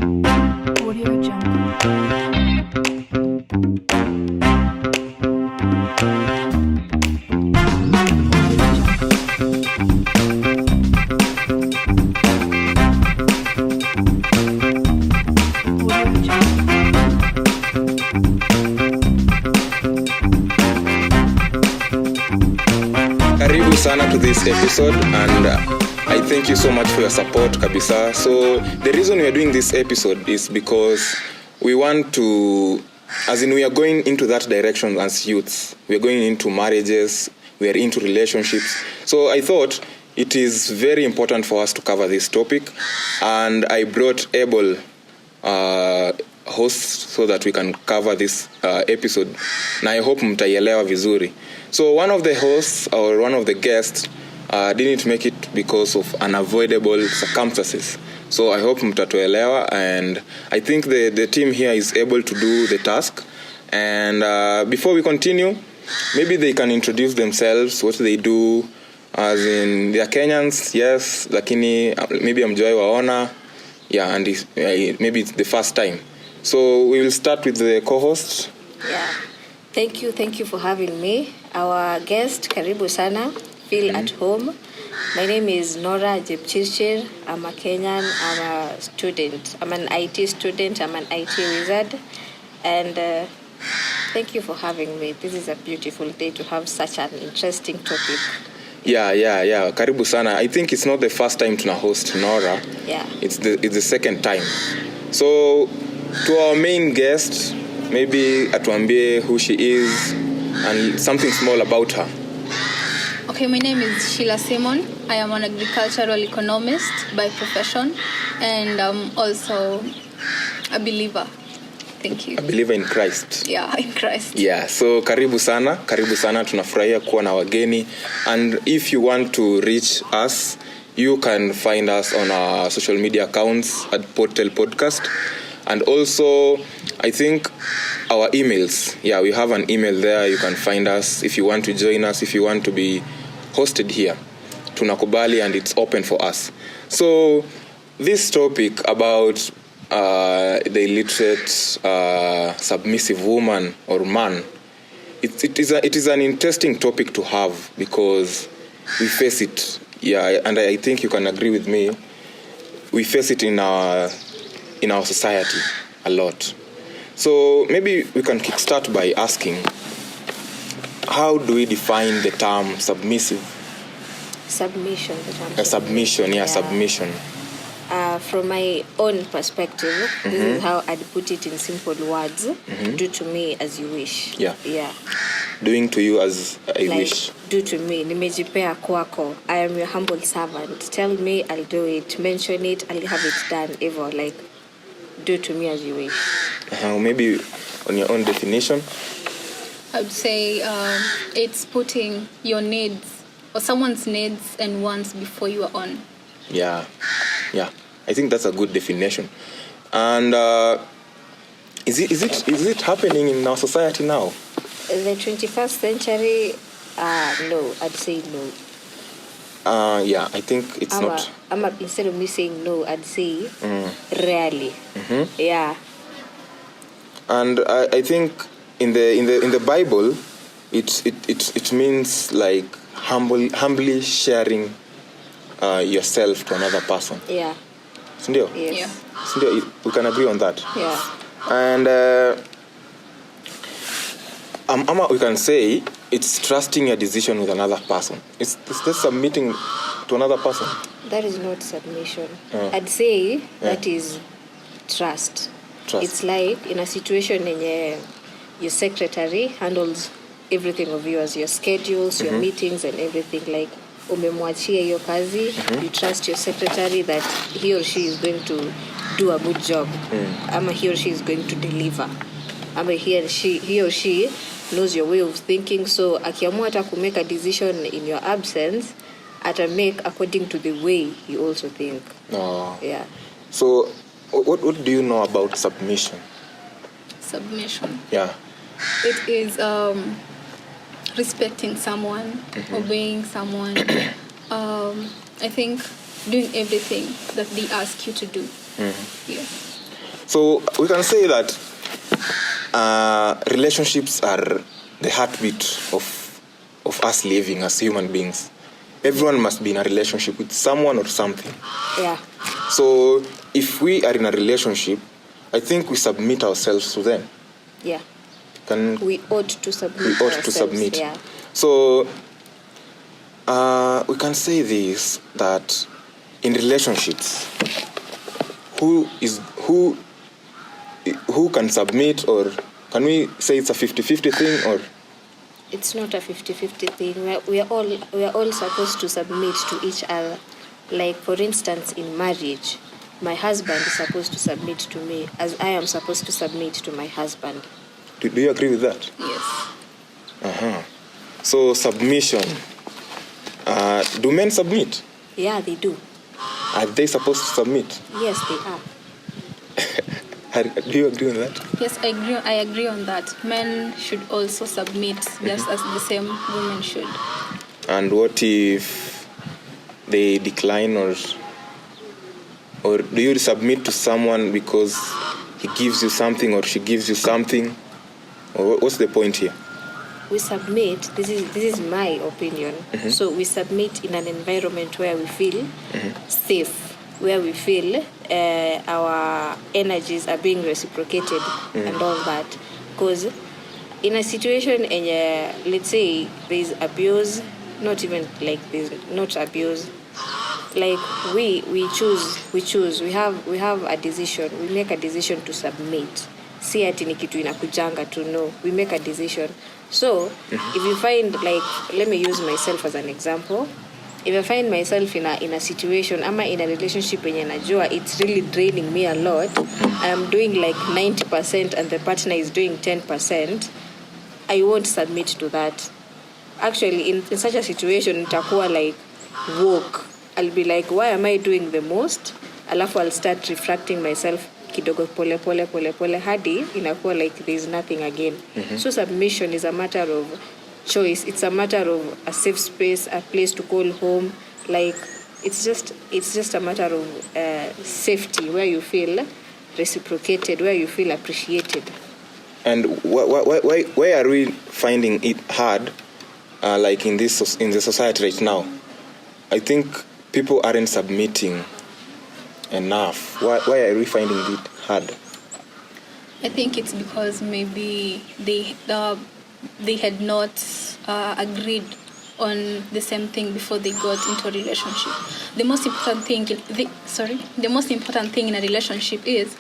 Audio Jungle. Karibu sana to this episode, and I thank you so much for your support kabisa. So the reason we are doing this episode is because we want to, as in we are going into that direction as youths. We are going into marriages, we are into relationships. So I thought it is very important for us to cover this topic, and I brought able hosts so that we can cover this episode. Na I hope mtaielewa vizuri. So one of the hosts or one of the guests didn't make it because of unavoidable circumstances. So I hope mtatuelewa, and I think the team here is able to do the task. And before we continue, maybe they can introduce themselves, what they do, as in they are Kenyans, yes, lakini maybe hamjawahi waona, yeah, and maybe it's the first time. So we will start with the co-host. Yeah. Thank you for having me. Our guest, karibu sana. Feel at home. My name is Nora Jepchirchir. I'm a Kenyan. I'm a student. I'm an IT student. I'm an IT wizard. And thank you for having me. This is a beautiful day to have such an interesting topic. Yeah. Karibu sana. I think it's not the first time tuna host Nora. Yeah. It's the second time. So to our main guest, maybe atuambie who she is and something small about her. Okay, my name is Sheila Simon. I am an agricultural economist by profession, and I'm also a believer. Thank you. A believer in Christ. Yeah, in Christ. Yeah, so karibu sana, tunafurahia kuwa na wageni. And if you want to reach us, you can find us on our social media accounts at Portal Podcast. And also, I think our emails. Yeah, we have an email there. You can find us if you want to join us, if you want to be hosted here. Tunakubali, and it's open for us. So, this topic about the illiterate, submissive woman or man, it is an interesting topic to have because we face it. Yeah, and I think you can agree with me. We face it in our society a lot. So maybe we can kickstart by asking, how do we define the term submissive? Submission. Submission. From my own perspective, this is how I'd put it in simple words. Do to me as you wish. Yeah. Yeah. Doing to you as I like, wish. Do to me. Nimejipea kwako. I am your humble servant. Tell me, I'll do it. Mention it, I'll have it done. Ever. Like, do to me as you wish. Maybe on your own definition? I would say it's putting your needs or someone's needs and wants before your own. Yeah. I think that's a good definition. And is it happening in our society now? The 21st century, no. I'd say no. Yeah, I think it's not. Instead of me saying no, I'd say rarely. Yeah. And I think in the Bible, it means like humbly sharing yourself to another person. Yeah. Sindio? Yes. Yeah. Sindio, we can agree on that. Yeah. And we can say it's trusting your decision with another person. It's just submitting to another person. That is not submission. I'd say that is trust. It's like in a situation when your secretary handles everything of yours, your schedules, your meetings and everything. Like umemwachia hiyo kazi, you trust your secretary that he or she is going to do a good job. Ama he or she is going to deliver. Ama he or she knows your way of thinking. So akiamua hata to make a decision in your absence, ata make according to the way you also think. Oh. Yeah. So what do you know about submission? Submission. Yeah. It is respecting someone, obeying someone. I think doing everything that they ask you to do. Yeah. So we can say that relationships are the heartbeat of us living as human beings. Everyone must be in a relationship with someone or something. Yeah. So if we are in a relationship, I think we submit ourselves to them. Yeah. We ought to submit. Yeah. So we can say this, that in relationships, who can submit, or can we say it's a 50-50 thing, or? It's not a 50-50 thing. We are all supposed to submit to each other. Like, for instance, in marriage, my husband is supposed to submit to me as I am supposed to submit to my husband. Do you agree with that? Yes. So submission. Do men submit? Yeah, they do. Are they supposed to submit? Yes, they are. Do you agree on that? Yes, I agree on that. Men should also submit just as the same women should. And what if they decline, or do you submit to someone because he gives you something or she gives you something? Or what's the point here? We submit, this is my opinion. So we submit in an environment where we feel safe, where we feel our energies are being reciprocated and all that. Because in a situation, let's say there's abuse, not even like there's not abuse, like we choose, we have a decision, we make a decision to submit. Si ati ni kitu inakujanga to know, we make a decision. So if you find, like, let me use myself as an example. If I find myself in a situation, ama in a relationship yenye najua it's really draining me a lot, I'm doing like 90% and the partner is doing 10%, I won't submit to that. Actually, in such a situation, nitakuwa like woke. I'll be like, why am I doing the most? Alafu I'll start refracting myself kidogo pole hadi inakuwa like there's nothing again. So submission is a matter of choice. It's a matter of a safe space, a place to call home. Like it's just a matter of safety, where you feel reciprocated, where you feel appreciated. And why are we finding it hard, like in the society right now? I think people aren't submitting enough. Why are we finding it hard? I think it's because maybe they had not agreed on the same thing before they got into a relationship. The most important thing in a relationship is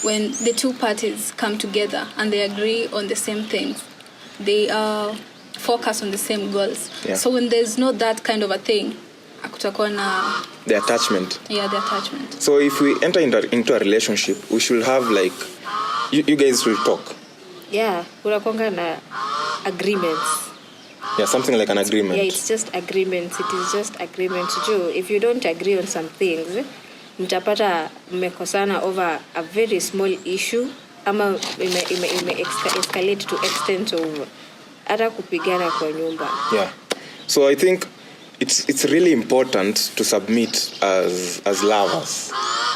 when the two parties come together and they agree on the same things. They focus on the same goals. Yeah. So when there's not that kind of a thing, the attachment. Yeah, the attachment. So if we enter into a relationship, we should have like, you guys will talk. Yeah, kunakuanga na agreements. Yeah, something like an agreement. Yeah, it's just agreements. It is just agreements. Joe, if you don't agree on some things, mtapata mmekosana over a very small issue, ama escalate to extent of hata kupigana kwa nyumba. Yeah. So I think it's really important to submit as lovers.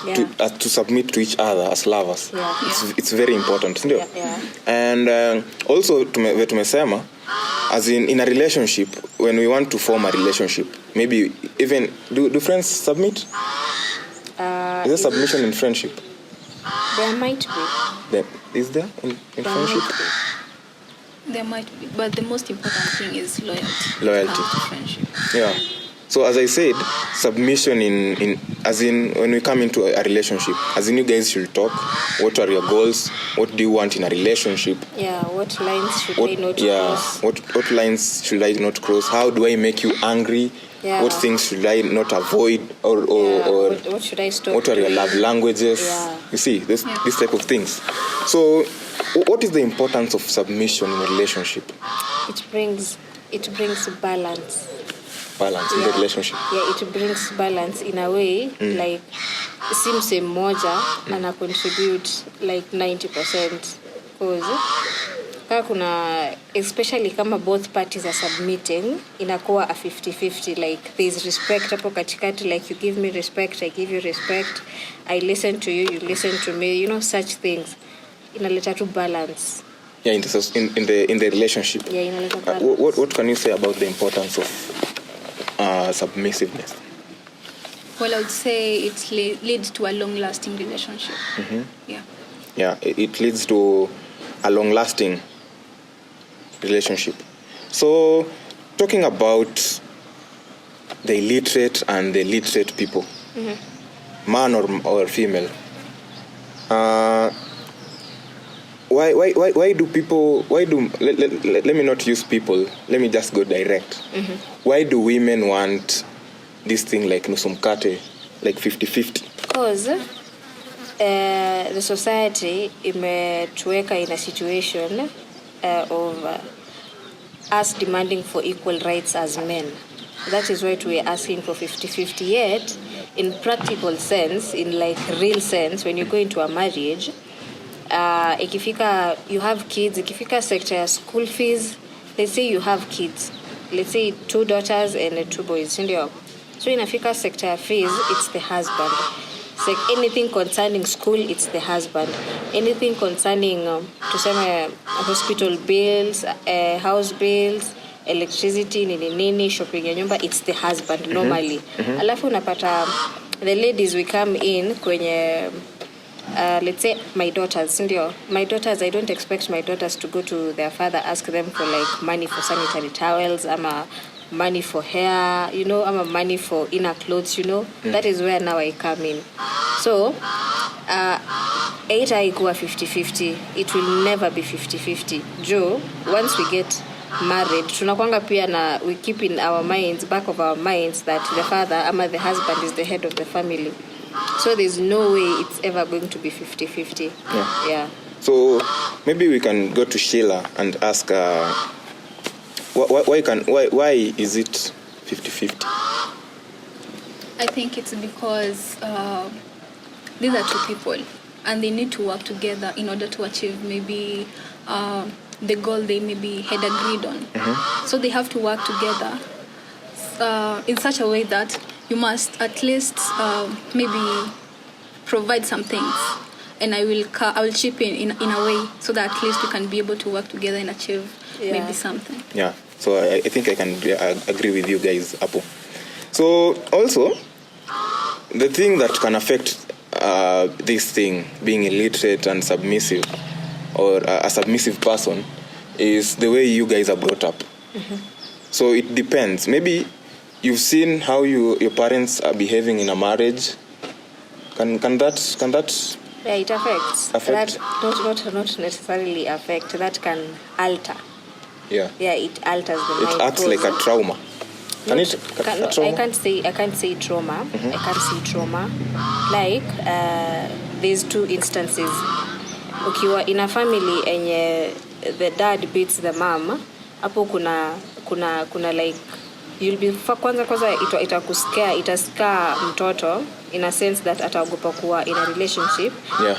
Yeah. To submit to each other as lovers. Yeah. It's very important, isn't it? Yeah. And also tumesema, as in a relationship, when we want to form a relationship, maybe even do friends submit? Is there submission in friendship? There might be. Is there in friendship? There might be, but the most important thing is loyalty. To friendship. Yeah. So as I said, submission in as in when we come into a relationship, as in you guys should talk. What are your goals? What do you want in a relationship? Yeah. What lines should I not cross? What lines should I not cross? How do I make you angry? Yeah. What things should I not avoid? Or what should I stop? What are your love languages? Yeah. You see, this type of things. So what is the importance of submission in a relationship? It brings balance. Balance in the relationship. Yeah, it brings balance in a way. Like simse moja ana contribute like 90%, because Kama kuna especially kama both parties are submitting, inakuwa a 50-50, like there's respect hapo katikati, like you give me respect, I give you respect, I listen to you, you listen to me, you know, such things. Inaleta tu balance. Yeah, in the relationship. Yeah, inaleta balance. What can you say about the importance of submissiveness? Well, I would say it leads to a long-lasting relationship. Mm-hmm. Yeah. Yeah, it leads to a long-lasting relationship. So, talking about the illiterate and the literate people, man or female, why do people, let me not use people, let me just go direct. Why do women want this thing like nusu mkate, like 50-50? Because the society imetuweka in a situation of us demanding for equal rights as men. That is why we are asking for 50-50. Yet, in practical sense, in like real sense, when you go into a marriage, ikifika you have kids, ikifika sector ya school fees, let's say you have kids, let's say 2 daughters and 2 boys, ndio. So inafika sector ya fees, it's the husband. It's like anything concerning school, it's the husband. Anything concerning tuseme hospital bills, house bills, electricity, nini, shopping ya nyumba, it's the husband normally. Alafu unapata the ladies we come in kwenye let's say my daughters, ndio. My daughters, I don't expect my daughters to go to their father, ask them for like money for sanitary towels, ama money for hair, you know, ama money for inner clothes, you know. That is where now I come in. So, haitaikuwa 50-50. It will never be 50-50. Joe, once we get married, tunakwanga pia na we keep in our minds, back of our minds, that the father ama the husband is the head of the family. So there's no way it's ever going to be 50-50. Yeah. So maybe we can go to Sheila and ask why is it 50-50? I think it's because these are 2 people and they need to work together in order to achieve maybe the goal they maybe had agreed on. So they have to work together in such a way that you must at least maybe provide some things, and I will chip in a way so that at least we can be able to work together and achieve maybe something. Yeah, so I think I can agree with you guys, Apo. So also, the thing that can affect this thing, being illiterate and submissive, or a submissive person, is the way you guys are brought up. So it depends. Maybe you've seen how your parents are behaving in a marriage. Can that? Yeah, it affects. That not necessarily affect. That can alter. Yeah. Yeah, it alters the mind. It acts like a trauma. I can't say trauma. I can't say trauma. Like there's 2 instances. Ukiwa in a family enye the dad beats the mom, hapo kuna like you'll be kwanza itascare mtoto in a sense that ataogopa kuwa in a relationship.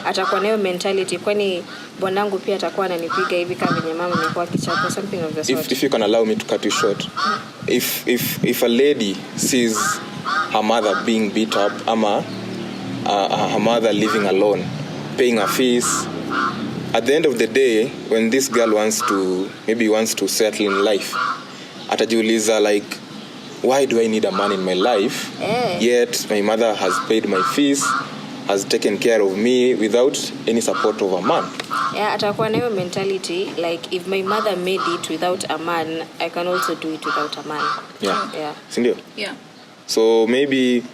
Atakuwa nayo mentality, kwani bwanangu pia atakuwa ananipiga hivi kama venye mama amekuwa kichapa, something of the sort. If you can allow me to cut you short, if a lady sees her mother being beat up, ama her mother living alone, paying her fees, at the end of the day, when this girl wants to settle in life, atajiuliza like, why do I need a man in my life? Yet my mother has paid my fees, has taken care of me without any support of a man. Yeah, atakuwa nayo mentality like, if my mother made it without a man, I can also do it without a man. Yeah. Sindio? Yeah. So maybe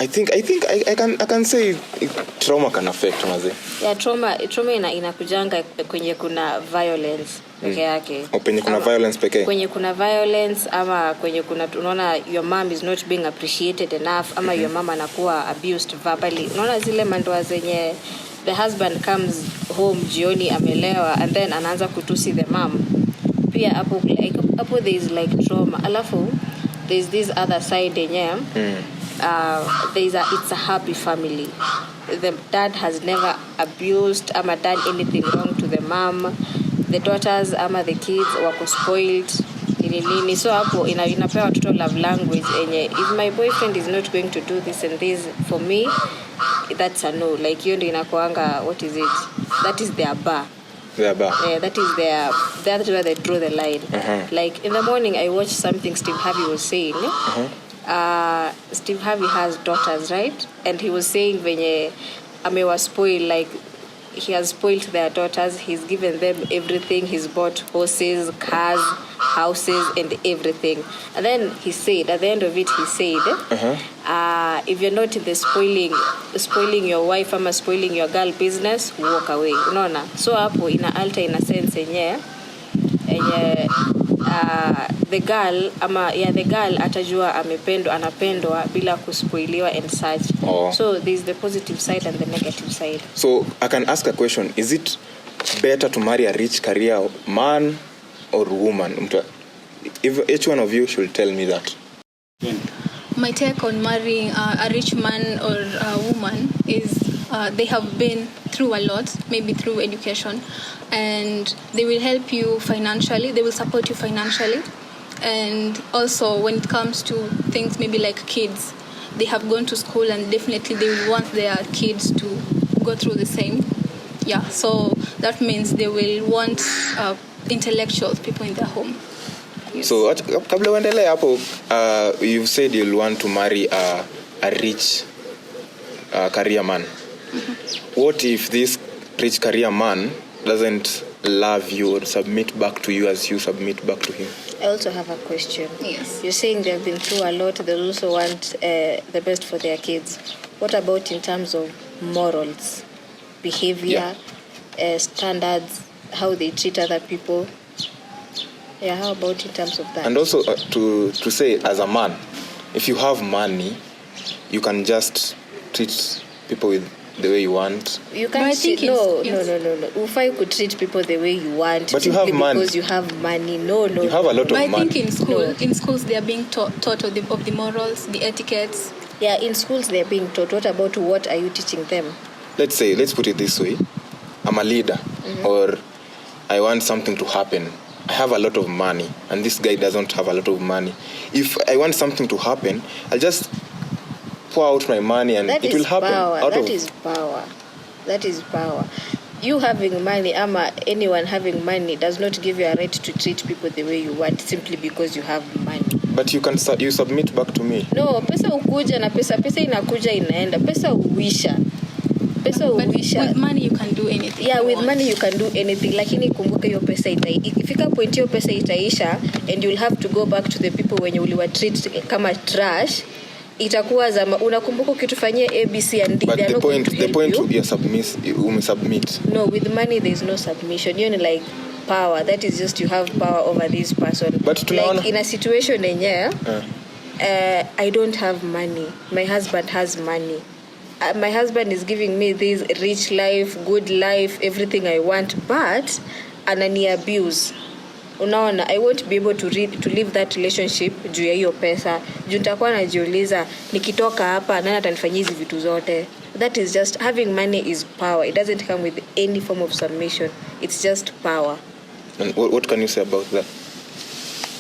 I think I can say trauma can affect maze. Yeah, trauma inakujanga kwenye kuna violence peke yake. Kwenye kuna violence peke. Kwenye kuna violence, ama kwenye kuna tunaona your mom is not being appreciated enough, ama your mama anakuwa abused verbally. Unaona zile mandoa zenye the husband comes home jioni amelewa and then anaanza kutusi the mom. Pia hapo there is like trauma. Alafu there is this other side yenye it's a happy family. The dad has never abused ama done anything wrong to the mom. the daughters ama the kids wako spoiled nini. So hapo inapewa watoto love language enye if my boyfriend is not going to do this and this for me, that's a no. Like hiyo ndio inakuanga, what is it, that is their bar. Yeah, that's where they draw the line. Like in the morning I watched something Steve Harvey was saying. Steve Harvey has daughters, right? And he was saying venye amewa spoil, like he has spoiled their daughters, he's given them everything, he's bought horses, cars, houses and everything. And then he said, at the end of it he said, if you're not in the spoiling your wife ama spoiling your girl business, walk away. Unaona? So hapo ina alter in a sense enye the girl atajua anapendwa bila kuspoiliwa and such. So there's the positive side and the negative side. So I can ask a question, is it better to marry a rich career man or woman? If each one of you should tell me that. My take on marrying a rich man or a woman is they have been through a lot, maybe through education, and they will help you financially, they will support you financially. And also when it comes to things maybe like kids, they have gone to school and definitely they will want their kids to go through the same. Yeah, so that means they will want intellectual people in their home. Yes. So kabla uendelee hapo, you've said you'll want to marry a rich career man. What if this rich career man doesn't love you or submit back to you as you submit back to him? I also have a question. Yes. You're saying they've been through a lot, they also want the best for their kids. What about in terms of morals, behavior, standards, how they treat other people? Yeah, how about in terms of that? And also to say, as a man, if you have money, you can just treat people with the way you want. You can't no. Ufai could treat people the way you want. But you have money. Because you have money. No. You have a lot of money. I think in schools they are being taught of the morals, the etiquettes. Yeah, in schools they are being taught. What about what are you teaching them? Let's put it this way. I'm a leader, or I want something to happen. I have a lot of money, and this guy doesn't have a lot of money. If I want something to happen, I'll just pour out my money and it will happen. That is power. You having money ama anyone having money does not give you a right to treat people the way you want simply because you have money. But you submit back to me. No, pesa ukuja na pesa inakuja inaenda. Pesa uwisha. With money you can do anything. Yeah, with money you can do anything. Lakini kumbuka hiyo pesa ikifika point hiyo pesa itaisha and you'll have to go back to the people when you will treat kama trash. Itakuwa zama unakumbuka ukitufanyia ABC and D. But the point you submit. No, with money there is no submission. You know, like power. That is just you have power over this person. But like in a situation yenye I don't have money. My husband has money. My husband is giving me this rich life, good life, everything I want, but anani abuse. Unaona, I won't be able to leave that relationship juu ya hiyo pesa. Juu nitakuwa najiuliza nikitoka hapa nani atanifanyia hizi vitu zote. That is just having money is power. It doesn't come with any form of submission. It's just power. And what can you say about that?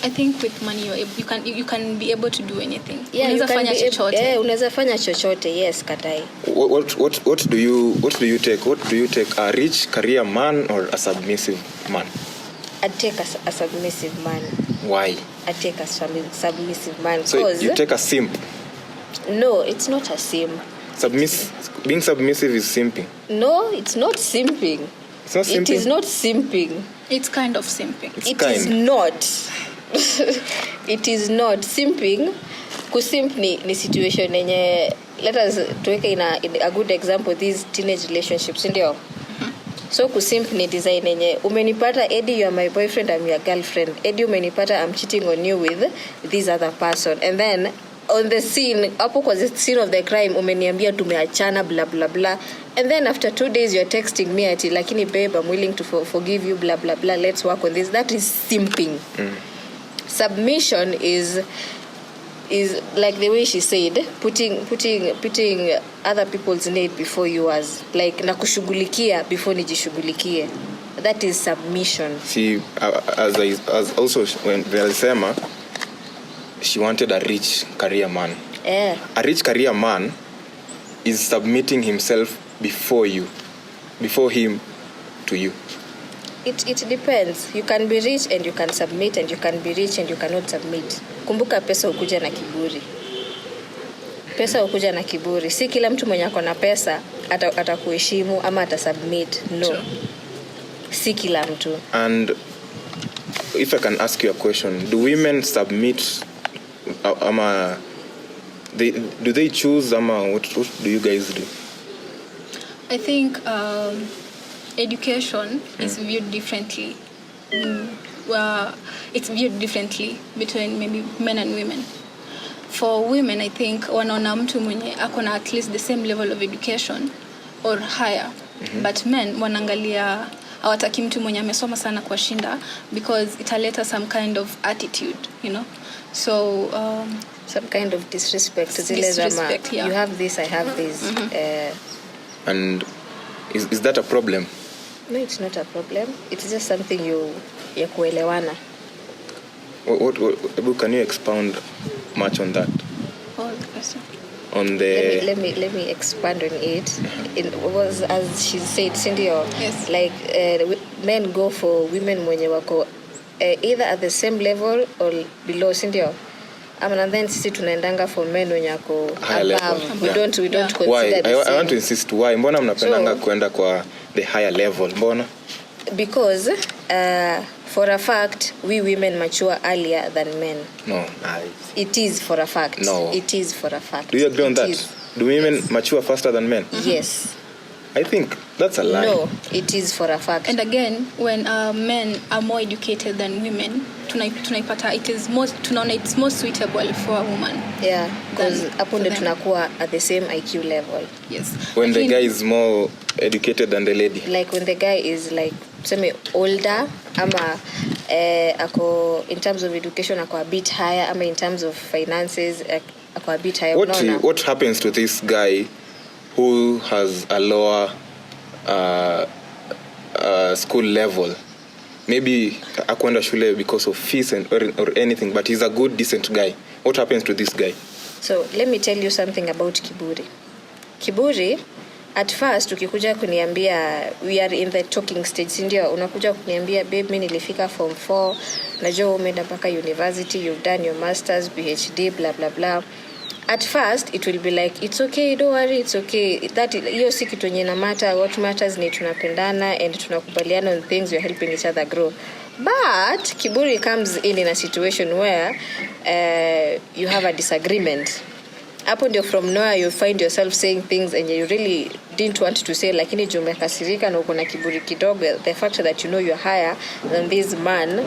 I think with money you can be able to do anything. Yeah, unaweza fanya chochote. Yes, katai. What do you take? What do you take, a rich career man or a submissive man? I'd take a submissive man. Why? I'd take a submissive man. So you take a simp? No, it's not a simp. Being submissive is simping? No, it's not simping. It's not simping? It is not simping. It's kind of simping. It is not. It is not. Simping. Kusimp ni situation yenye, let us tuweke in a good example, these teenage relationships, ndio? So kusimp ni design yenye umenipata Eddie, you are my boyfriend, I'm your girlfriend. Eddie umenipata, I'm cheating on you with this other person. And then on the scene, hapo kwa the scene of the crime umeniambia tumeachana blah blah blah. And then after 2 days you're texting me ati lakini babe, I'm willing to forgive you blah blah blah, let's work on this. That is simping. Submission is is like the way she said, putting other people's need before yours, like nakushughulikia before nijishughulikie. That is submission. See, as also when Velisema, she wanted a rich career man. Yeah. A rich career man is submitting himself before him to you. It depends. You can be rich and you can submit, and you can be rich and you cannot submit. Kumbuka pesa hukuja na kiburi. Pesa hukuja na kiburi. Si kila mtu mwenye ako na pesa atakuheshimu ama atasubmit. No. Sure. Si kila mtu. And if I can ask you a question, do women submit do they choose what do you guys do? I think education is viewed differently. It's viewed differently between maybe men and women. For women, I think wanaona mtu mwenye akona at least the same level of education or higher. But men wanaangalia hawataki mtu mwenye amesoma sana kwa shinda, because italeta some kind of attitude, you know. So some kind of disrespect. Yeah. You have this, I have this. And is that a problem? No, it's not a problem. It's just something ya kuelewana. What can you expound much on that? On the let me expand on it. It was, as she said, Cindy, yes. Like men go for women mwenye wako either at the same level or below, Cindy. And then sisi tunaendanga for men wenye wako above. We don't consider why? I want to same. insist why. Mbona mnapendanga kwenda kwa the higher level? Mbona? Because for a fact, we women mature earlier than men. No. It is for a fact. No. It is for a fact. Do you agree on that? Is. Do women mature faster than men? Yes. I think that's a lie. No, it is for a fact. And again, when men are more educated than women, tunaipata tunaona it's more suitable for a woman. Yeah, because hapo ndio tunakuwa at the same IQ level. Yes. When the guy is more educated than the lady. Like when the guy is like older, ama ako in terms of education ako a bit higher, ama in terms of finances ako a bit higher. What happens to this guy who has a lower school level? Maybe akwenda shule because of fees or anything, but he's a good, decent guy. What happens to this guy? So let me tell you something about kiburi. Kiburi, at first ukikuja kuniambia we are in the talking stage, ndio unakuja kuniambia babe, mimi nilifika form 4, najua umeenda mpaka university, you've done your masters, PhD, blah blah blah. At first it will be like it's okay, don't worry, it's okay. That hiyo si kitu yenye na matter. What matters ni tunapendana and tunakubaliana on things, we're helping each other grow. But kiburi comes in a situation where you have a disagreement. Hapo ndio from nowhere you find yourself saying things and you really didn't want to say, lakini juu umekasirika na uko na kiburi kidogo, the fact that you know you're higher than this man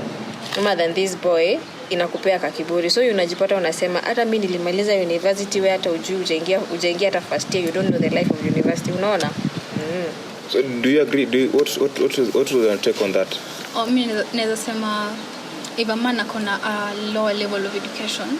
ama than this boy inakupea kakiburi. So unajipata unasema hata mimi nilimaliza university, wewe hata ujaingia hata first year, you don't know the life of university, unaona? So do you agree? What was your take on that? Mimi naweza sema if a man akona a lower level of education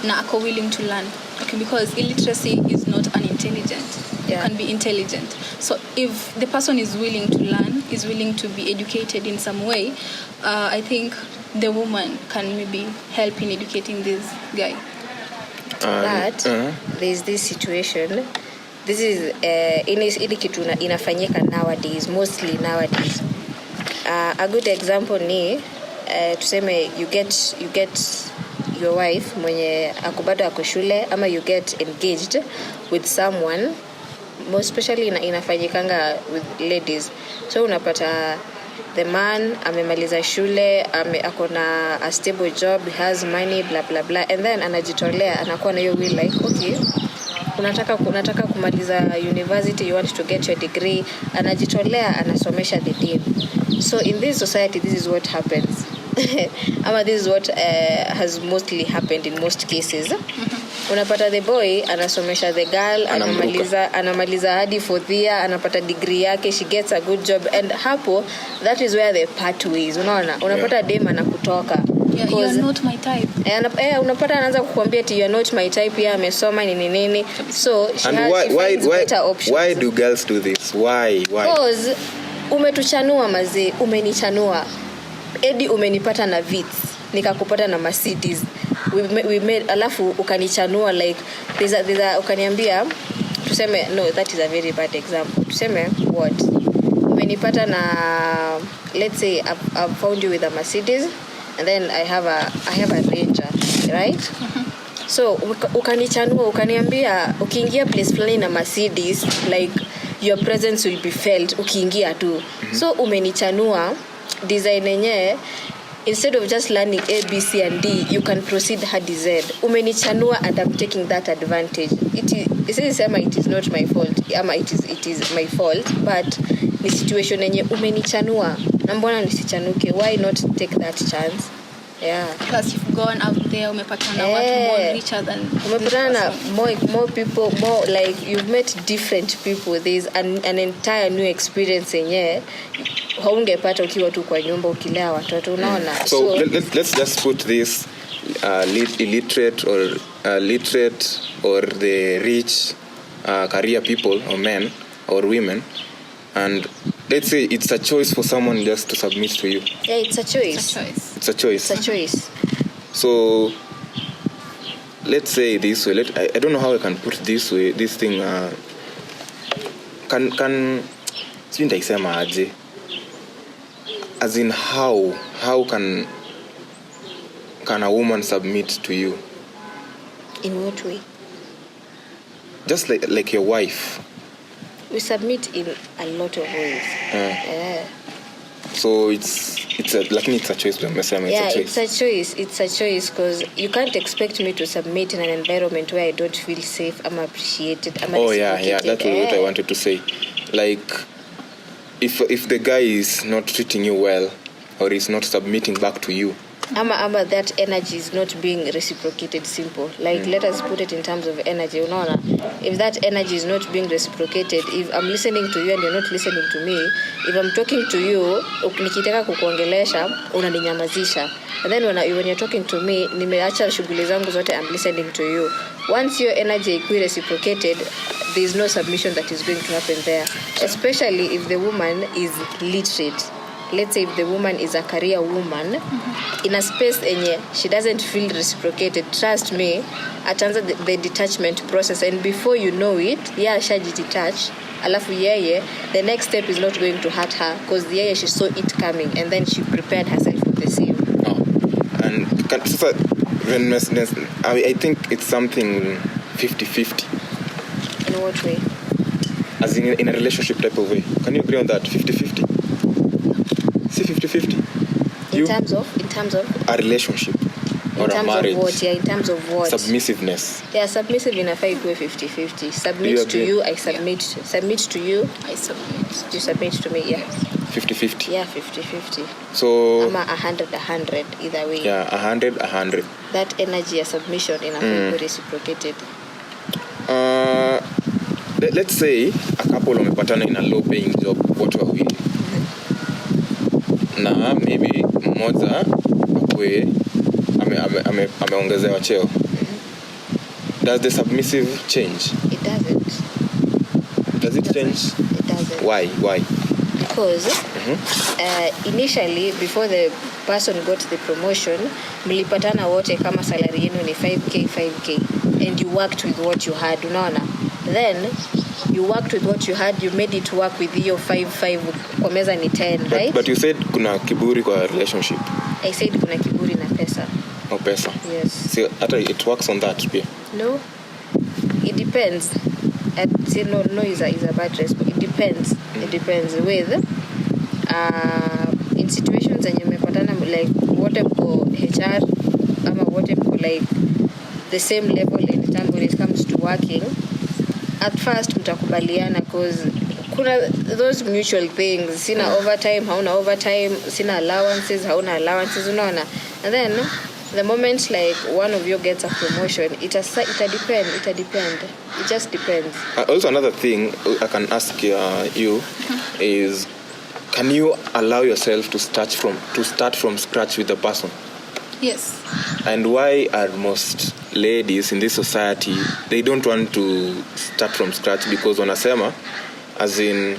na ako willing to learn, okay, because illiteracy is not unintelligent. Yeah. You can be intelligent. So if the person is willing to learn, is willing to be educated in some way, I think the woman can maybe help in educating this guy. But there's this situation. This is ili kitu inafanyika nowadays, mostly nowadays. A good example ni tuseme you get your wife mwenye akubado ako shule, ama you get engaged with someone, most especially inafanyikanga with ladies. So unapata the man amemaliza shule, akona a stable job, he has money, blah blah blah, and then anajitolea, anakuwa na hiyo will like okay, unataka kumaliza university, you want to get your degree, anajitolea, anasomesha the dean. So in this society this is what happens. Ama this is what has mostly happened in most cases. Unapata the boy anasomesha the girl, anamaliza hadi 4th year, anapata degree yake, she gets a good job, and hapo that is where the part ways, unaona? Unapata dem anakutoka, Yeah, you are not my type. Unapata anaanza kukuambia ati you are not my type, ya amesoma nini. So she better options. Why do girls do this? Why? Because umetuchanua mazee, umenichanua. Edi umenipata na Vits, nikakupata na Mercedes. We made alafu ukanichanua like there's ukaniambia tuseme, no, that is a very bad example. Tuseme what? Umenipata na, let's say I've found you with a Mercedes and then I have a Ranger, right? So ukanichanua, ukaniambia ukiingia place fulani na Mercedes, like your presence will be felt ukiingia tu. So umenichanua design yenyewe, instead of just learning A, B, C and D, you can proceed hadi Z. Umenichanua and I'm taking that advantage. It is not my fault, ama it is my fault, but ni situation yenye umenichanua. Na mbona nisichanuke? Why not take that chance? Yeah. Because you've gone out there, umepatana watu more richer than umepatana more people, more like you've met different people. There's an entire new experience yenye haungepata ukiwa tu kwa nyumba ukilea watoto, unaona. So let's just put this illiterate or the rich career people or men or women, and let's say it's a choice for someone just to submit to you. Yeah, it's a choice. It's a choice. So let's say this way. I don't know how I can put this way. This thing can sema aje, as in how can a woman submit to you? In what way? Just like your wife. We submit in a lot of ways. So it's a choice. It's a choice because you can't expect me to submit in an environment where I don't feel safe, I'm appreciated, I'm yeah, that's what I wanted to say. Like if the guy is not treating you well or is not submitting back to you, ama that energy is not being reciprocated, simple. Like let us put it in terms of energy, unaona. If that energy is not being reciprocated, if I'm listening to you and you're not listening to me, if I'm talking to you nikitaka kukuongelesha unaninyamazisha, and then when you're talking to me nimeacha shughuli zangu zote, I'm listening to you. Once your energy is reciprocated, there is no submission that is going to happen there, especially if the woman is literate. Let's say if the woman is a career woman, in a space enye she doesn't feel reciprocated, trust me, ataanza the detachment process, and before you know it, shajidetach, alafu yeye, the next step is not going to hurt her because yeye she saw it coming and then she prepared herself for the same. And I think it's something 50-50. In what way? As in a relationship type of way. Can you agree on that? 50-50? See 50-50? In terms of a relationship or a marriage. In terms of what? Submissiveness. Yeah, submissive inafaa ikuwe 50-50. Submit to you, I submit. Submit to you, I submit. You submit to me, yeah. 50-50. Yeah, 50-50. So ama 100 either way. Yeah, 100. That energy of submission inafaa ikuwe reciprocated. Let's say a couple wamepatana in a low paying job, wote wawili. Na maybe mmoja akwe ameongezewa cheo. Does the submissive change? It doesn't. Does it change? It doesn't. Why? Because initially, before the person got the promotion, mlipatana wote kama salary yenu ni 5k, and you worked with what you had, unaona. Then you worked with what you had, you made it work with your 5 kwa meza ni 10, right? But you said kuna kiburi kwa relationship. I said kuna kiburi na pesa. Oh, pesa. Yes. So it works on that pia. No. It depends. I'd say no is a bad response. It depends. It depends with in situations zenye mmepatana like wote mko HR ama wote mko like the same level in terms when it comes to working. At first mtakubaliana because kuna those mutual things, sina overtime, hauna overtime, sina allowances, hauna allowances, unaona. And then the moment like one of you gets a promotion, it depend. It just depends. Also another thing I can ask you is, can you allow yourself to start from scratch with the person? Yes. And why are most ladies in this society, they don't want to start from scratch because wanasema as in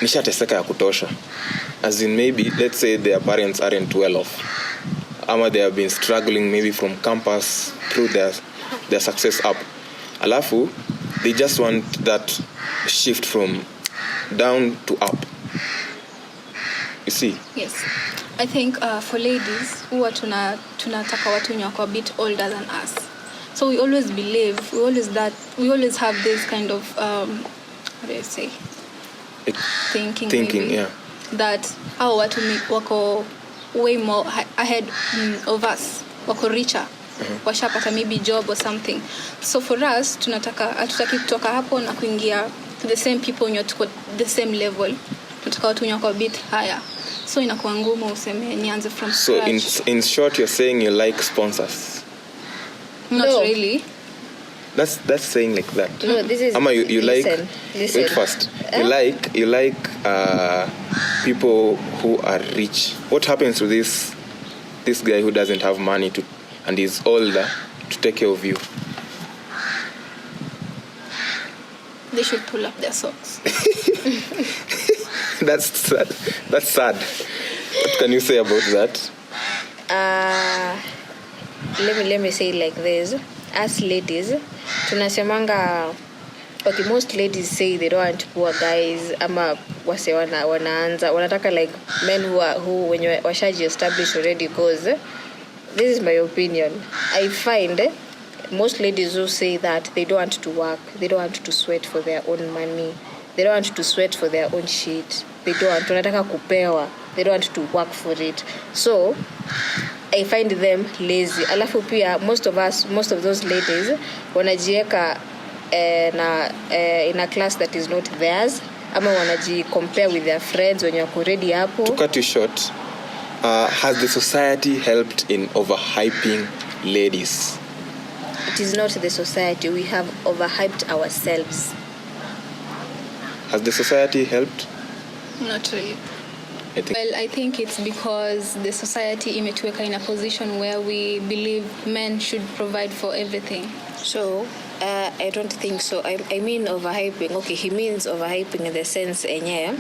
nishateseka ya kutosha, as in maybe let's say their parents aren't well off, ama they have been struggling maybe from campus through their success up, alafu they just want that shift from down to up, you see. Yes. I think for ladies huwa tunataka watu wenye wako a bit older than us, so we always believe, we always have this kind of what do you say, thinking maybe, yeah, that hao watu wako way more ahead of us, wako richer, washapata maybe job or something. So for us hatutaki kutoka hapo na kuingia to the same people wenye tuko the same level, tunataka watu wenye wako a bit higher, so inakuwa ngumu useme nianze from scratch. So in short you're saying you like sponsors? Not No. really. That's saying like that. No, this is Ama you listen. like wait first. You like people who are rich. What happens to this guy who doesn't have money to and is older to take care of you? They should pull up their socks. That's sad. What can you say about that? Let me say it like this. As ladies, tunasemanga, okay, most ladies say they don't want poor guys, ama wase wanaanza wanataka like men who when you washaji established already, because this is my opinion. I find most ladies who say that they don't want to work, they don't want to sweat for their own money, they don't want to sweat for their own shit, tunataka kupewa, they don't want to work for it. So I find them lazy. Alafu pia most of those ladies wanajieka in a class that is not theirs, ama wanaji compare with their friends when you're already hapo. To cut you short, has the society helped in overhyping ladies? It is not the society, we have overhyped ourselves. Has the society helped? Not really. I think it's because the society imetuweka in a position where we believe men should provide for everything. So I don't think so. I mean overhyping. Okay, he means overhyping in the sense enye.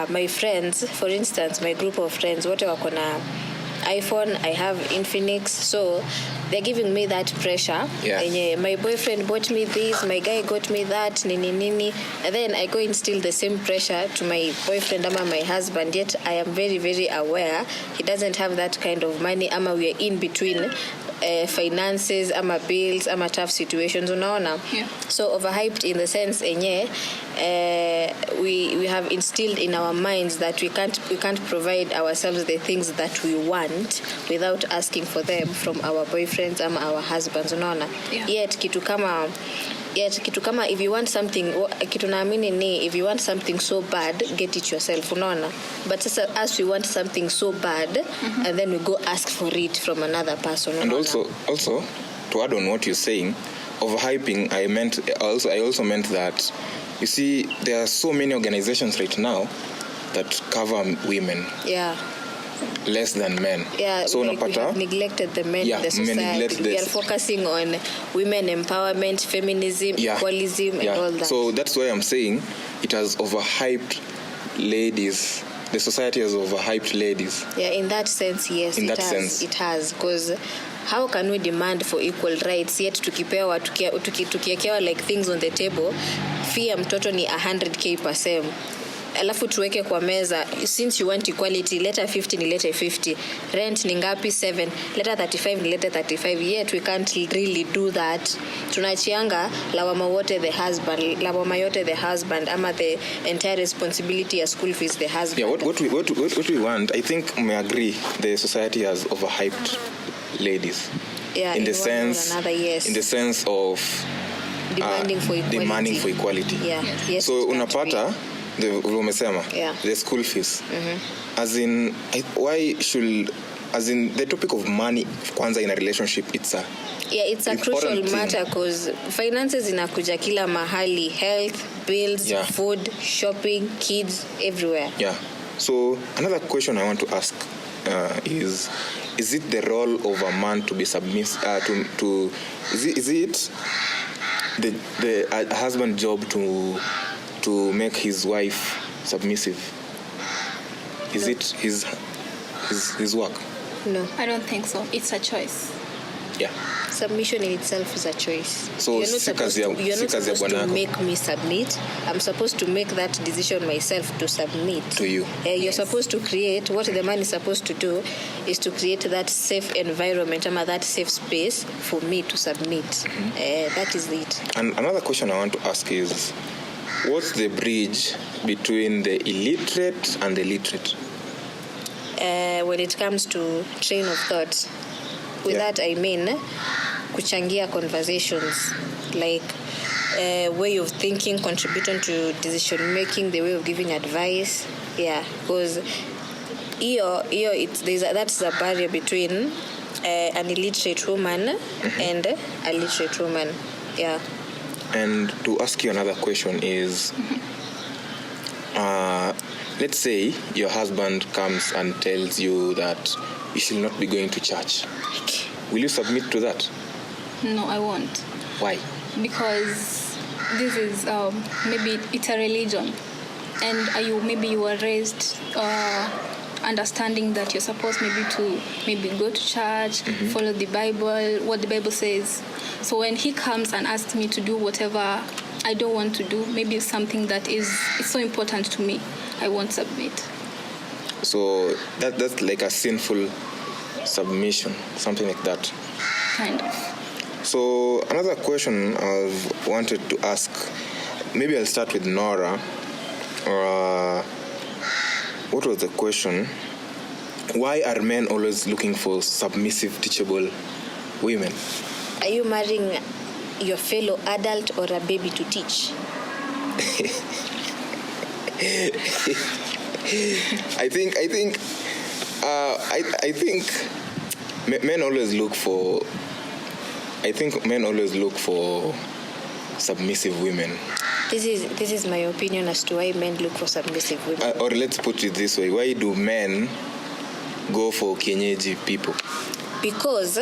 My friends, for instance, my group of friends, wote wako na iPhone, I have Infinix, so they're giving me that pressure. Yeah. My boyfriend bought me this, my guy got me that, nini, and then I go instill the same pressure to my boyfriend ama my husband, yet I am very, very aware he doesn't have that kind of money, ama we are in between finances, ama bills, ama tough situations, unaona? Yeah. So overhyped in the sense enye, we have instilled in our minds that we can't provide ourselves the things that we want without asking for them from our boyfriends or our husbands, unaona? Yeah. Yet kitu kama if you want something, kitu naamini ni if you want something so bad, get it yourself, unaona? But as we want something so bad, and then we go ask for it from another person, unaona? And also to add on what you're saying, overhyping, I also meant that, you see, there are so many organizations right now that cover women. Yeah. Less than men. Yeah, so like we have neglected the men in the society. We are focusing on women empowerment, feminism, equalism, and all that. So that's why I'm saying it has overhyped ladies. The society has overhyped ladies. Yeah, in that sense, yes. It has. Because how can we demand for equal rights yet tukiekewa like things on the table, fee ya mtoto ni 100k per sem, alafu tuweke kwa meza, since you want equality, leta 50 nilete 50, rent ni ngapi 7, leta 35 nilete 35, yet we can't really do that. Tunachianga lawama yote the husband, ama the entire responsibility of school fees the husband. Yeah, what we want, I think we agree the society has overhyped ladies. Yeah, in the sense of demanding for equality. Yeah. Yes, so unapata umesema the school fees. As in the topic of money kwanza in a relationship, it's a crucial thing. matter, because finances inakuja kila mahali, health, bills, food, shopping, kids, everywhere. Yeah. So another question I want to ask is, is it the role of a man to be submissive? Is it the husband job to make his wife submissive? Is it his work? No. I don't think so. It's a choice. Yeah. Submission in itself is a choice. So you're not supposed to make me submit. I'm supposed to make that decision myself to submit. To you. You're supposed to create, what the man is supposed to do is to create that safe environment, that safe space for me to submit. That is it. And another question I want to ask is, what's the bridge between the illiterate and the literate? When it comes to train of thought, with that I mean kuchangia conversations, like way of thinking, contributing to decision making, the way of giving advice. Because that's the barrier between an illiterate woman and a literate woman. And to ask you another question is, let's say your husband comes and tells you that you should not be going to church. Will you submit to that? No, I won't. Why? Because this is maybe it's a religion, and you were raised understanding that you're supposed to go to church, follow the Bible, what the Bible says. So when he comes and asks me to do whatever I don't want to do, maybe something that is so important to me, I won't submit. So that's like a sinful submission, something like that. Kind of. So another question I've wanted to ask, maybe I'll start with Nora. What was the question? Why are men always looking for submissive, teachable women? Are you marrying your fellow adult or a baby to teach? I think men always look for. I think men always look for submissive women. This is my opinion as to why men look for submissive women. Or let's put it this way: why do men go for kienyeji people? Because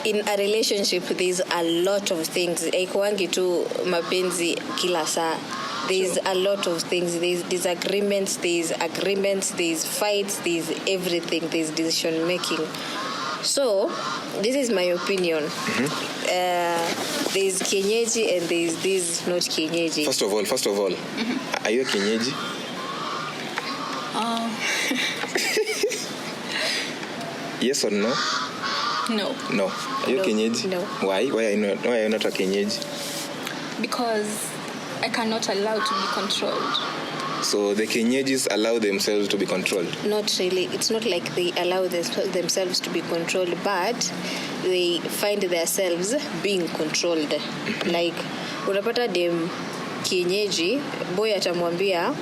in a relationship, there's a lot of things. Haikuangi tu mapenzi kila saa. There's a lot of things. There's disagreements, there's agreements, there's fights, there's everything, there's decision making. So, this is my opinion. There's kienyeji and there's this not kienyeji. First of all, are you a kienyeji? Yes or no? No. Are you a kienyeji? No. Why? Why are you not a kienyeji? Because I cannot allow to be controlled. So the kienyeji's allow themselves to be controlled? Not really. It's not like they allow themselves to be controlled, but they find themselves being controlled. Like, unapata dem kienyeji, boy atamwambia,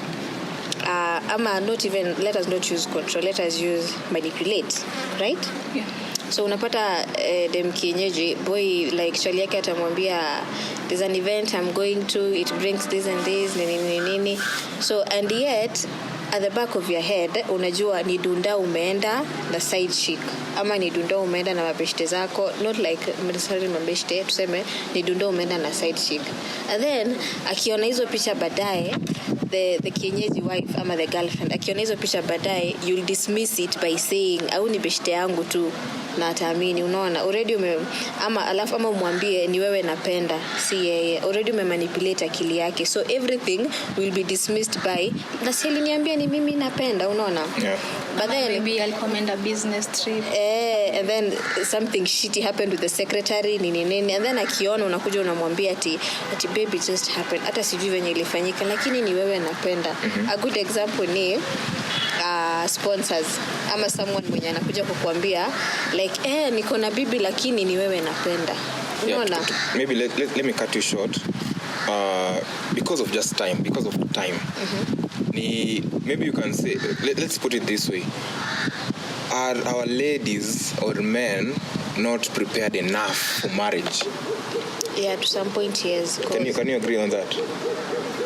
ama not even, let us not use control, let us use manipulate, right? Yeah. So unapata dem kienyeji, boy like chali yake atamwambia, there's an event I'm going to, it brings this and this, nini. So, and yet at the back of your head unajua ni dunda umeenda na side chick, ama ni dunda umeenda na mabeshte zako, not like necessarily mabeshte, tuseme ni dunda umeenda na side chick. And then akiona hizo picha baadaye, the kienyeji wife ama the girlfriend akiona hizo picha baadaye, you'll dismiss it by saying au ni beshte yangu tu na ataamini. Unaona already alafu umwambie ni wewe napenda, si yeye. Already umemanipulate akili yake, so everything will be dismissed by na si aliniambia ni mimi napenda. Unaona? Yeah. But then maybe I'll comment a business trip, and then something shitty happened with the secretary nini, and then akiona unakuja unamwambia ati baby just happened, hata sijui venye ilifanyika lakini ni wewe napenda. A good example ni sponsors ama someone mwenye anakuja kukuambia like niko na bibi lakini ni wewe napenda. Unaona? Yeah, maybe let me cut you short. Because of time. Maybe you can say, let's put it this way: are our ladies or men not prepared enough for marriage? Yeah, to some point, yes. Can you agree on that?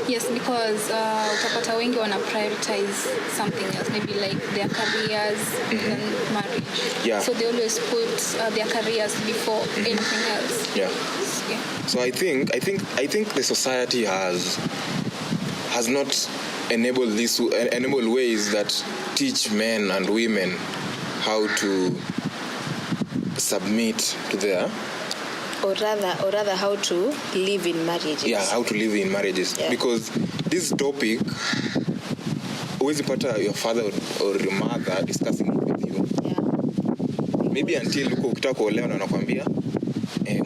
Yes, because utapata wengi wana prioritize something else, maybe like their careers than marriage. Yeah. So they always put their careers before anything else. Yeah. Yeah. So I think the society has not enabled ways that teach men and women how to submit to their, or rather how to live in marriages. Yeah, how to live in marriages. Yeah. Because this topic, huwezi pata your father or your mother discussing it with you. Yeah. Maybe until uko ukitaka kuolewa na anakuambia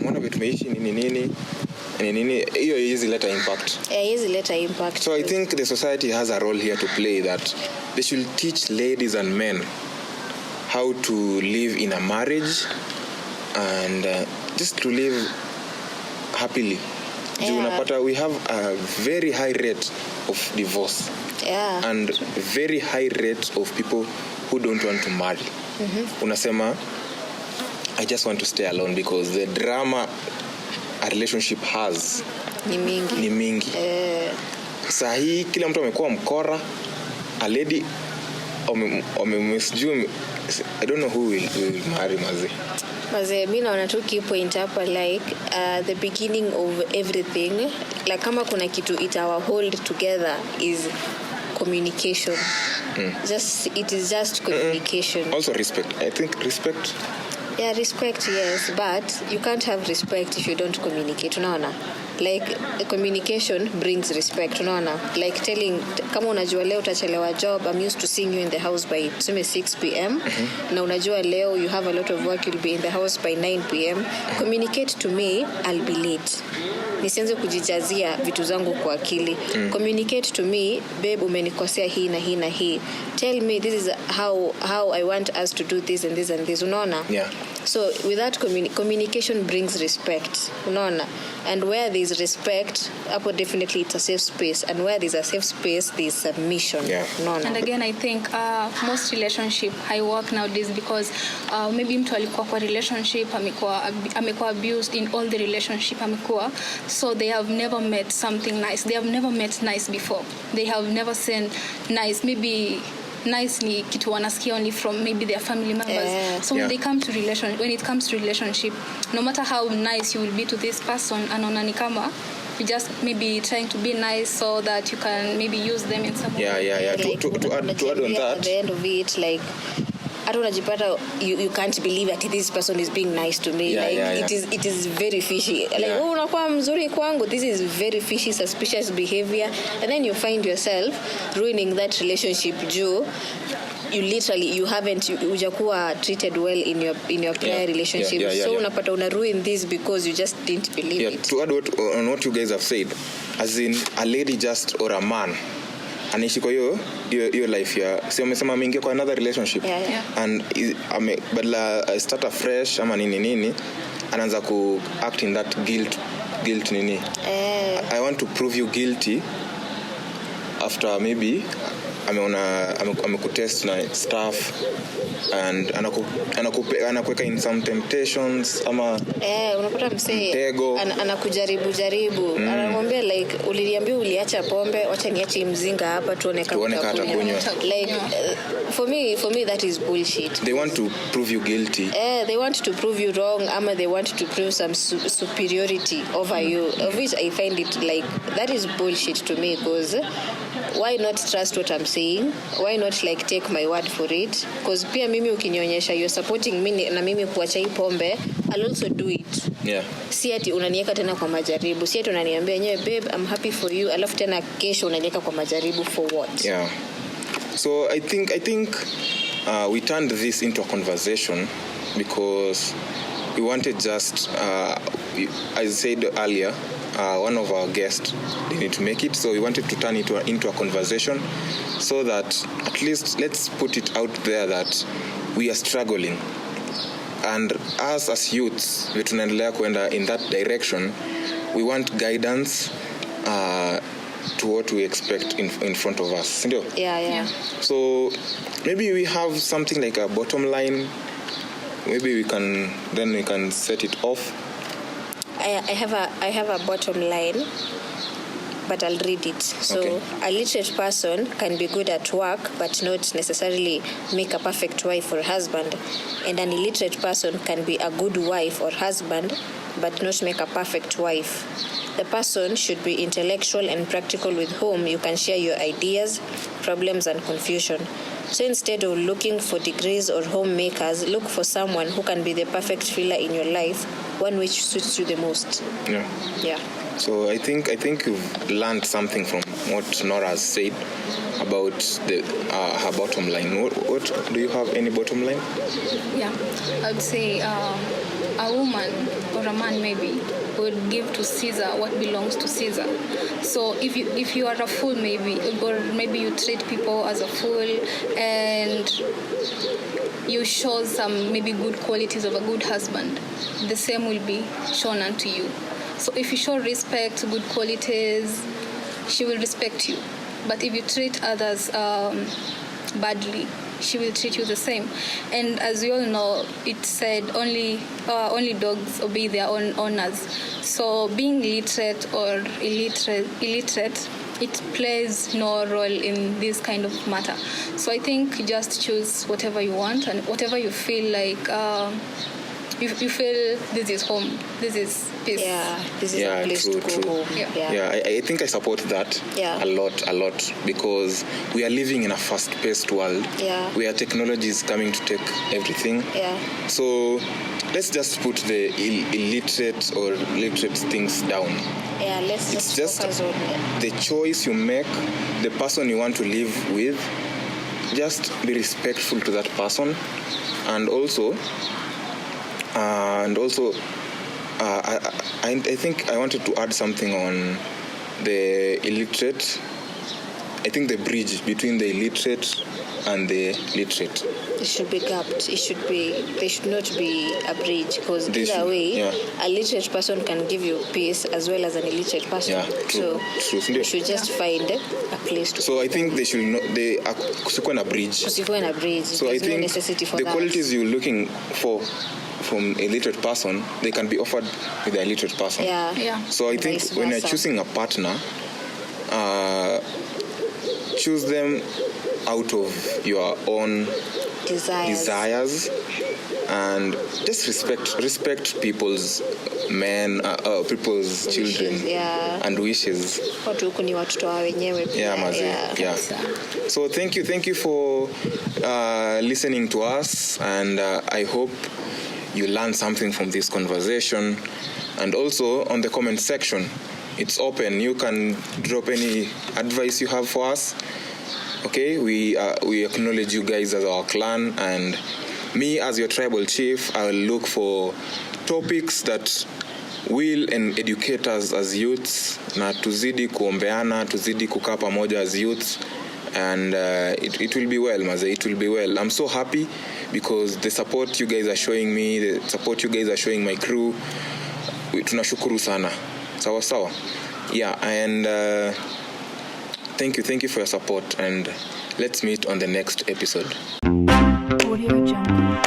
mbona vitu tumeishi nini hiyo hizi leta impact. Hizi leta impact. So I think the society has a role here to play, that they should teach ladies and men how to live in a marriage and just to live happily. Yeah. Unapata we have a very high rate of divorce. Yeah. And very high rate of people who don't want to marry. Unasema, I just want to stay alone because the drama a relationship has ni mingi. Saa hii kila mtu amekuwa mkora. A lady I don't know who will marry maze. Mi naona tu key point hapa, like the beginning of everything, like kama kuna kitu itawa hold together is communication. It is just communication. Also respect. I think respect. Yeah, respect, yes, but you can't have respect if you don't communicate. Unaona? Like communication brings respect. Unaona? Like telling, kama unajua leo utachelewa job, I'm used to seeing you in the house by 6 p.m. Na unajua leo you have a lot of work, you'll be in the house by 9 p.m. Communicate to me, I'll be late. Nisianze kujijazia vitu zangu kwa akili. Communicate to me, babe, umenikosea hii na hii na hii. Tell me this is how I want us to do this and this and this. Unaona? Yeah. So with that communication brings respect. Unaona? And where there is respect, hapo definitely it's a safe space. And where there's a safe space, there's submission. Yeah. Unaona? And again, I think most relationship I work nowadays because maybe mtu alikuwa kwa relationship amekuwa abused in all the relationship amekuwa, so they have never met something nice. They have never met nice before. They have never seen nice. Maybe nice ni kitu wanasikia only from maybe their family members. So when it comes to relationship, no matter how nice you will be to this person, anaona ni kama you just maybe trying to be nice so that you can maybe use them in some way. Yeah. Like, to add on that, at the end of it, like, hata unajipata you can't believe that this person is being nice to me. It is very fishy. Like, unakuwa mzuri kwangu, this is very fishy, suspicious behavior, and then you find yourself ruining that relationship juu you haven't hujakuwa treated well in your prior relationship. So unapata una ruin this because you just didn't believe it. To add on what you guys have said, as in a lady just or a man anaishi kwa hiyo life ya si amesema ameingia kwa another relationship and badala start afresh ama nini anaanza ku act in that guilt nini. I want to prove you guilty after maybe amekutest na stuff and anakuweka in some temptations ama unapata msee mtego. Anakujaribu anamwambia like uliniambia uliacha pombe, wacha niache mzinga hapa tuone kama utakunywa. Like for me that is bullshit. They want to prove you guilty. They want to prove you wrong ama they want to prove some superiority over you, of which I find it like that is bullshit to me, because why not trust what I'm saying? Why not like take my word for it? Because pia mimi ukinionyesha you're supporting me na mimi kuacha hii pombe, I'll also do it. Yeah. Si ati unaniweka tena kwa majaribu. Si ati unaniambia nyewe babe I'm happy for you, alafu tena kesho unaniweka kwa majaribu for what? Yeah. So I think we turned this into a conversation because we wanted just as I said earlier, one of our guests didn't make it, so we wanted to turn it into a conversation so that at least let's put it out there that we are struggling, and us as youths we tunaendelea kwenda in that direction. We want guidance to what we expect in front of us. Yeah. So maybe we have something like a bottom line. Maybe we can set it off. I have a bottom line. but I'll read it. So, Okay. a literate person can be good at work, but not necessarily make a perfect wife or husband. And an illiterate person can be a good wife or husband, but not make a perfect wife. The person should be intellectual and practical with whom you can share your ideas, problems, and confusion. So instead of looking for degrees or homemakers, look for someone who can be the perfect filler in your life, one which suits you the most. Yeah. Yeah. So I think you've learned something from what Nora has said about the her bottom line. What do you have any bottom line? Yeah, I would say a woman or a man maybe would give to Caesar what belongs to Caesar. So if you are a fool maybe, or maybe you treat people as a fool and you show some maybe good qualities of a good husband, the same will be shown unto you. So if you show respect, good qualities, she will respect you. But if you treat others badly, she will treat you the same. And as we all know, it said only dogs obey their own owners. So being literate or illiterate, it plays no role in this kind of matter. So I think just choose whatever you want and whatever you feel like. You feel this is home, this is peace. Yeah, this is a place true, to go true. home. Yeah, I think I support that Yeah. a lot because we are living in a fast-paced world Yeah. where technology is coming to take everything. Yeah. So let's just put the illiterate or literate things down. Yeah, let's It's just focus on it. the choice you make, the person you want to live with. Just be respectful to that person, and also I think I wanted to add something on the illiterate. I think the bridge between the illiterate and the literate. It should be gapped. They should not be a bridge, because They either should, way, yeah. a literate person can give you peace as well as an illiterate person. Yeah, true, So true. you should just find a place to. So I think they should not. They are kusikuwa na bridge. Usikuwe na bridge. So There's I think no necessity for the that. qualities you're looking for from a literate person, they can be offered with a literate person. Yeah. Yeah. So I think Vice when you're versa. choosing a partner, choose them out of your own desires, and just respect people's people's children Yeah. and wishes. Watu huku ni watoto wa wenyewe pia. Yeah, Mazi. Yeah. So thank you for listening to us, and I hope you learned something from this conversation. And also on the comment section, it's open. You can drop any advice you have for us. Okay, we acknowledge you guys as our clan, and me as your tribal chief, I will look for topics that will and educate us as youths, na tuzidi kuombeana, tuzidi kukaa pamoja as youths, and it will be well, Maze, it will be well. I'm so happy because the support you guys are showing me, the support you guys are showing my crew, tunashukuru sana. Sawa. Yeah, and thank you for your support, and let's meet on the next episode. Audio Jungle.